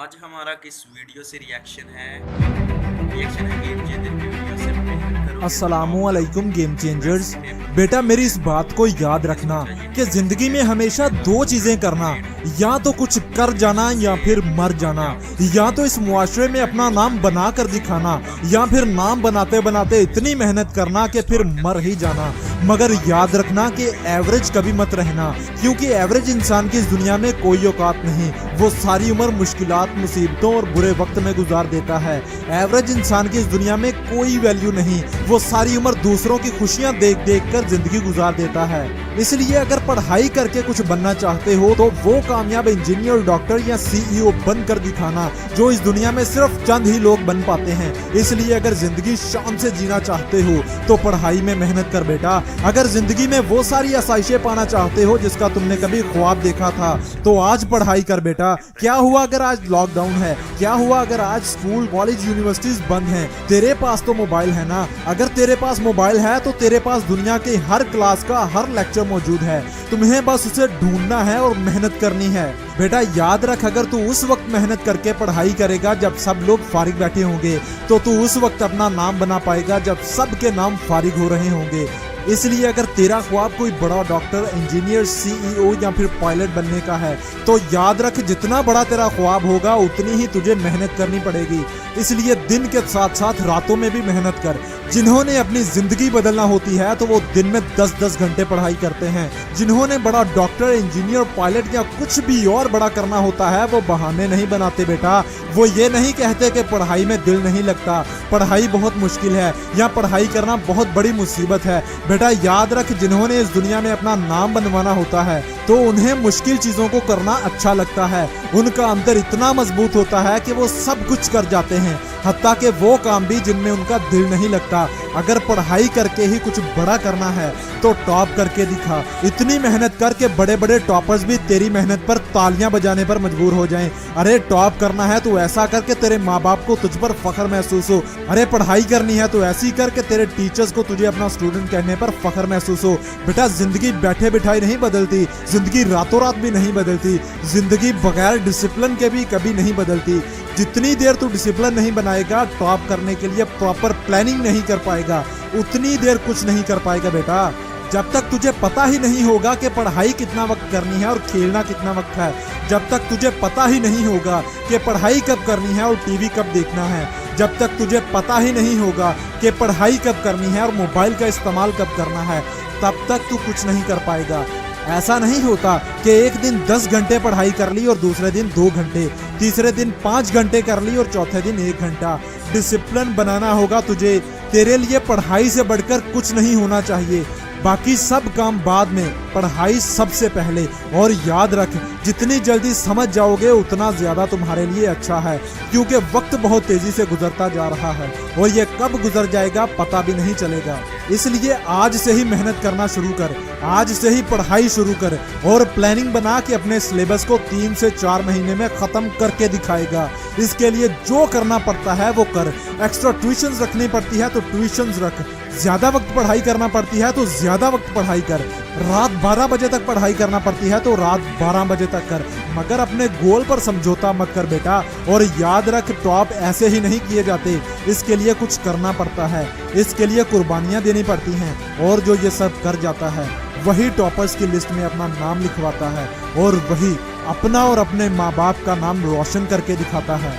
आज हमारा किस वीडियो से रिएक्शन है गेम चेंजर की वीडियो से। मेहनत करोगे तो अस्सलामुअलैकुम गेम चेंजर्स। बेटा मेरी इस बात को याद रखना कि जिंदगी में हमेशा दो चीजें करना, या तो कुछ कर जाना या फिर मर जाना। या तो इस मुआशरे में अपना नाम बना कर दिखाना, या फिर नाम बनाते बनाते इतनी मेहनत करना कि फिर मर ही जाना। मगर याद रखना कि एवरेज कभी मत रहना, क्योंकि एवरेज इंसान की इस दुनिया में कोई औकात नहीं। वो सारी उम्र मुश्किलात, मुसीबतों और बुरे वक्त में गुजार देता है। एवरेज इंसान की इस दुनिया में कोई वैल्यू नहीं। वो सारी उम्र दूसरों की खुशियां देख देख कर जिंदगी गुजार देता है। इसलिए अगर पढ़ाई करके कुछ बनना चाहते हो तो वो कामयाब इंजीनियर, डॉक्टर या सीईओ बनकर दिखाना, जो इस दुनिया में सिर्फ चंद ही लोग बन पाते हैं। इसलिए अगर जिंदगी शान से जीना चाहते हो तो पढ़ाई में मेहनत कर बेटा। अगर जिंदगी में वो सारी आसाइशें पाना चाहते हो जिसका तुमने कभी ख्वाब देखा था तो आज पढ़ाई कर बेटा। क्या हुआ अगर आज लॉकडाउन है? क्या हुआ अगर आज स्कूल, कॉलेज, यूनिवर्सिटीज बंद हैं? तेरे पास तो मोबाइल है ना। अगर तेरे पास मोबाइल है तो तेरे पास दुनिया के हर क्लास का हर लेक्चर मौजूद है। तुम्हें बस उसे ढूंढना है और मेहनत करनी है बेटा। याद रख, अगर तू उस वक्त मेहनत करके पढ़ाई करेगा जब सब लोग फारिग बैठे होंगे, तो तू उस वक्त अपना नाम बना पाएगा जब सबके नाम फारिग हो रहे होंगे। इसलिए अगर तेरा ख्वाब कोई बड़ा डॉक्टर, इंजीनियर, सीईओ या फिर पायलट बनने का है तो याद रख, जितना बड़ा तेरा ख्वाब होगा उतनी ही तुझे मेहनत करनी पड़ेगी। इसलिए दिन के साथ साथ रातों में भी मेहनत कर। जिन्होंने अपनी जिंदगी बदलना होती है तो वो दिन में 10-10 घंटे पढ़ाई करते हैं। जिन्होंने बड़ा डॉक्टर, इंजीनियर, पायलट या कुछ भी और बड़ा करना होता है वो बहाने नहीं बनाते बेटा। वो ये नहीं कहते कि पढ़ाई में दिल नहीं लगता, पढ़ाई बहुत मुश्किल है या पढ़ाई करना बहुत बड़ी मुसीबत है। बेटा याद रख, जिन्होंने इस दुनिया में अपना नाम बनवाना होता है तो उन्हें मुश्किल चीजों को करना अच्छा लगता है। उनका अंदर इतना मजबूत होता है कि वो सब कुछ कर जाते हैं, हत्ता कि वो काम भी जिनमें उनका दिल नहीं लगता। अगर पढ़ाई करके ही कुछ बड़ा करना है तो टॉप करके दिखा। इतनी मेहनत कर के बड़े बड़े टॉपर्स भी तेरी मेहनत पर तालियां बजाने पर मजबूर हो जाएं। अरे टॉप करना है तो ऐसा करके तेरे माँ बाप को तुझ पर फख्र महसूस हो। अरे पढ़ाई करनी है तो ऐसी करके तेरे टीचर्स को तुझे अपना स्टूडेंट कहने पर फख्र महसूस हो। बेटा जिंदगी बैठे बिठाई नहीं बदलती, जिंदगी रातों रात भी नहीं बदलती, जिंदगी बगैर डिसिप्लिन के भी कभी नहीं बदलती। जितनी देर तू डिसिप्लिन नहीं बनाएगा, टॉप करने के लिए प्रॉपर प्लानिंग नहीं कर पाएगा, उतनी देर कुछ नहीं कर पाएगा बेटा। जब तक तुझे पता ही नहीं होगा कि पढ़ाई कितना वक्त करनी है और खेलना कितना वक्त है, जब तक तुझे पता ही नहीं होगा कि पढ़ाई कब करनी है और टीवी कब देखना है, जब तक तुझे पता ही नहीं होगा कि पढ़ाई कब करनी है और मोबाइल का इस्तेमाल कब करना है, तब तक तू कुछ नहीं कर पाएगा। ऐसा नहीं होता कि एक दिन 10 घंटे पढ़ाई कर ली और दूसरे दिन 2 घंटे, तीसरे दिन 5 घंटे कर ली और चौथे दिन 1 घंटा। डिसिप्लिन बनाना होगा तुझे। तेरे लिए पढ़ाई से बढ़कर कुछ नहीं होना चाहिए, बाकी सब काम बाद में, पढ़ाई सबसे पहले। और याद रख, जितनी जल्दी समझ जाओगे उतना ज्यादा तुम्हारे लिए अच्छा है, क्योंकि वक्त बहुत तेजी से गुजरता जा रहा है और ये कब गुजर जाएगा पता भी नहीं चलेगा। इसलिए आज से ही मेहनत करना शुरू कर, आज से ही पढ़ाई शुरू कर और प्लानिंग बना के अपने सिलेबस को 3 से 4 महीने में खत्म करके दिखाएगा। इसके लिए जो करना पड़ता है वो कर। एक्स्ट्रा ट्यूशंस रखनी पड़ती है तो ट्यूशंस रख, ज्यादा वक्त पढ़ाई करना पड़ती है तो ज्यादा वक्त पढ़ाई कर, रात 12 बजे तक पढ़ाई करना पड़ती है तो रात 12 बजे तक कर, मगर अपने गोल पर समझौता मत कर बेटा। और याद रख, टॉप ऐसे ही नहीं किए जाते, इसके लिए कुछ करना पड़ता है, इसके लिए कुर्बानियां देनी पड़ती हैं। और जो ये सब कर जाता है वही टॉपर्स की लिस्ट में अपना नाम लिखवाता है और वही अपना और अपने माँ बाप का नाम रोशन करके दिखाता है।